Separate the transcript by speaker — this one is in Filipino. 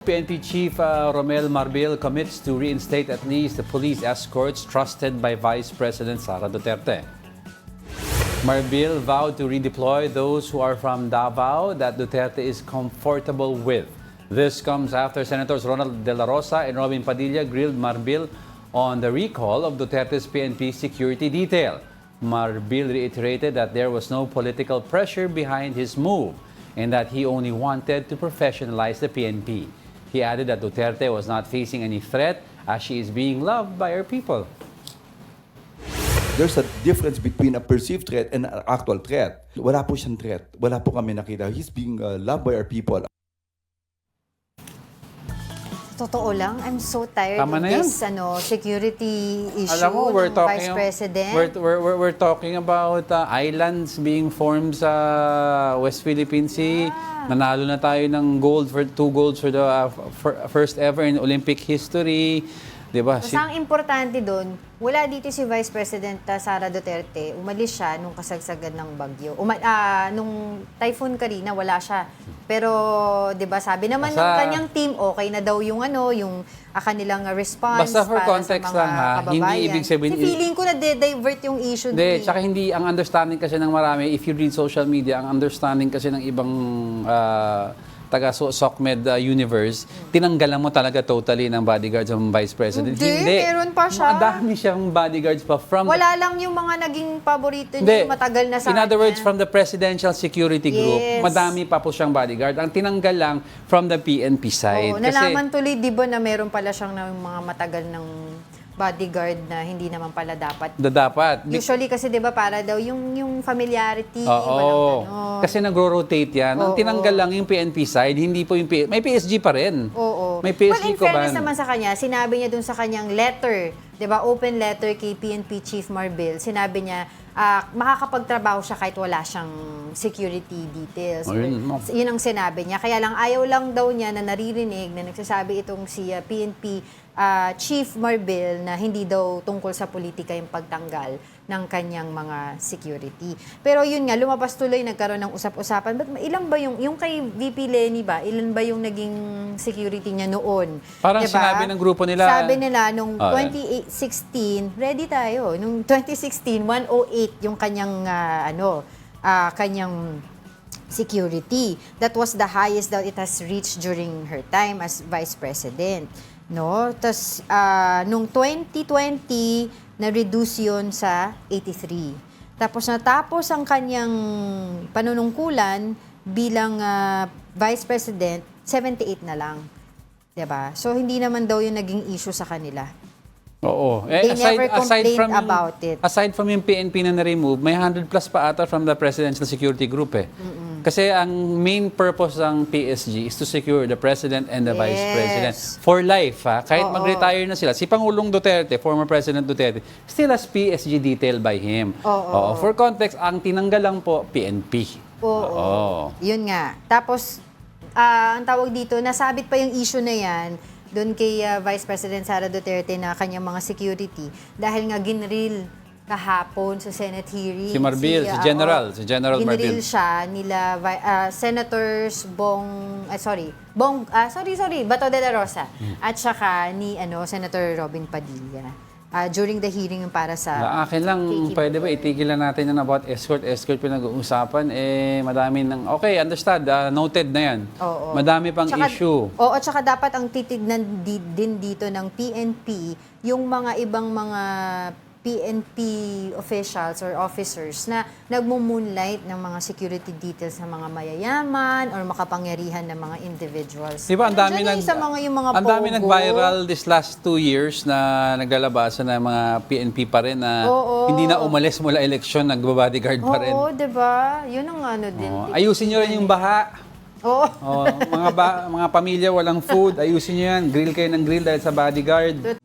Speaker 1: PNP Chief Romel Marbil commits to reinstate at least the police escorts trusted by Vice President Sara Duterte. Marbil vowed to redeploy those who are from Davao that Duterte is comfortable with. This comes after Senators Ronald De La Rosa and Robin Padilla grilled Marbil on the recall of Duterte's PNP security detail. Marbil reiterated that there was no political pressure behind his move and that he only wanted to professionalize the PNP. He added that Duterte was not facing any threat as she is being loved by her people.
Speaker 2: There's a difference between a perceived threat and an actual threat. Wala po siyang threat. Wala po kami nakita. He's being loved by our people.
Speaker 3: Totoo lang, I'm so tired
Speaker 1: Tama
Speaker 3: of
Speaker 1: na yan.
Speaker 3: this security issue
Speaker 1: Alam mo, we're
Speaker 3: ng
Speaker 1: talking,
Speaker 3: Vice President.
Speaker 1: we're talking about islands being formed sa West Philippine Sea. Nanalo na tayo ng gold for 2 golds for the first ever in Olympic history. Diba?
Speaker 3: Basta ang importante doon, wala dito si Vice President Sara Duterte. Umalis siya nung kasagsagan ng bagyo. Nung Typhoon Karina, wala siya. Pero, di ba, sabi naman ng kanyang team, okay na daw yung kanilang response
Speaker 1: Basta for
Speaker 3: para
Speaker 1: context
Speaker 3: sa mga
Speaker 1: lang ha,
Speaker 3: kababayan.
Speaker 1: hindi ibig sabihin...
Speaker 3: Kasi feeling ko na divert yung issue.
Speaker 1: Hindi, tsaka hindi, ang understanding kasi ng marami, if you read social media, ang understanding kasi ng ibang taga-SOCMED universe, tinanggalan mo talaga totally ng bodyguards ng Vice President.
Speaker 3: Hindi, meron pa siya.
Speaker 1: Madami siyang bodyguards pa from...
Speaker 3: Wala lang yung mga naging paborito niya, matagal na sa
Speaker 1: In other
Speaker 3: kanya.
Speaker 1: words, from the Presidential Security Group,
Speaker 3: Yes.
Speaker 1: madami pa po siyang bodyguard. Ang tinanggal lang from the PNP side.
Speaker 3: Oo, nalaman tuloy, di ba, na meron pala siyang mga matagal ng bodyguard na hindi naman pala dapat.
Speaker 1: Dapat.
Speaker 3: Usually kasi 'di ba para daw yung familiarity,
Speaker 1: Oo.
Speaker 3: walang ano.
Speaker 1: Kasi nagro-rotate yan. Ang tinanggal lang yung PNP side, hindi po yung may PSG pa rin.
Speaker 3: Oo.
Speaker 1: May PSG
Speaker 3: in
Speaker 1: ko
Speaker 3: fairness naman sa kanya, sinabi niya dun sa kanyang letter, 'di ba, open letter kay PNP Chief Marbil, sinabi niya makakapagtrabaho siya kahit wala siyang security details. Yun ang sinabi niya. Kaya lang ayaw lang daw niya na naririnig na nagsasabi itong si PNP Chief Marbil na hindi daw tungkol sa politika yung pagtanggal ng kanyang mga security. Pero yun nga, lumabas tuloy, nagkaroon ng usap-usapan. But ilan ba yung kay VP Lenny ba, ilan ba yung naging security niya noon?
Speaker 1: Parang
Speaker 3: diba?
Speaker 1: sinabi ng grupo nila.
Speaker 3: Sabi nila, nung 2016, ready tayo. Nung 2016, 108 yung kanyang, kanyang security. That was the highest that it has reached during her time as Vice President. No? Tapos, nung 2020, na-reduce yun sa 83. Tapos natapos ang kanyang panunungkulan bilang Vice President, 78 na lang. Diba? So, hindi naman daw yung naging issue sa kanila.
Speaker 1: Oo.
Speaker 3: They never complained about it.
Speaker 1: Aside from yung PNP na na-remove, may 100 plus pa ata from the Presidential Security Group eh. Kasi ang main purpose ng PSG is to secure the President and the Vice President for life. Ha? Kahit mag-retire na sila. Si Pangulong Duterte, former President Duterte, still has PSG detail by him. For context, ang tinanggal lang po, PNP.
Speaker 3: Yun nga. Tapos, ang tawag dito, nasabit pa yung issue na yan doon kay Vice President Sara Duterte na kanyang mga security dahil nga ginril kahapon sa Senate hearing.
Speaker 1: Si Marbil, si General Marbil.
Speaker 3: Ginril siya nila Senators Bato de la Rosa at saka ni Senator Robin Padilla. During the hearing para sa...
Speaker 1: Akin lang, pwede ba itigil lang natin yan about escort pinag-uusapan? Madami ng... Okay, understand. Noted na yan. Madami pang issue.
Speaker 3: Oo, at saka dapat ang titignan din dito ng PNP, yung mga ibang mga PNP officials or officers na nagmo-moonlight ng mga security details ng mga mayayaman or makapangyarihan ng mga individuals.
Speaker 1: Diba, ang dami nag-viral this last 2 years na naglalabasan ng mga PNP pa rin na hindi na umalis mula eleksyon, nagbabodyguard pa rin.
Speaker 3: Oo, diba? Yun ang din.
Speaker 1: Ayusin nyo rin yung baha.
Speaker 3: Oo.
Speaker 1: Mga pamilya walang food, ayusin nyo yan. Grill kayo ng grill dahil sa bodyguard.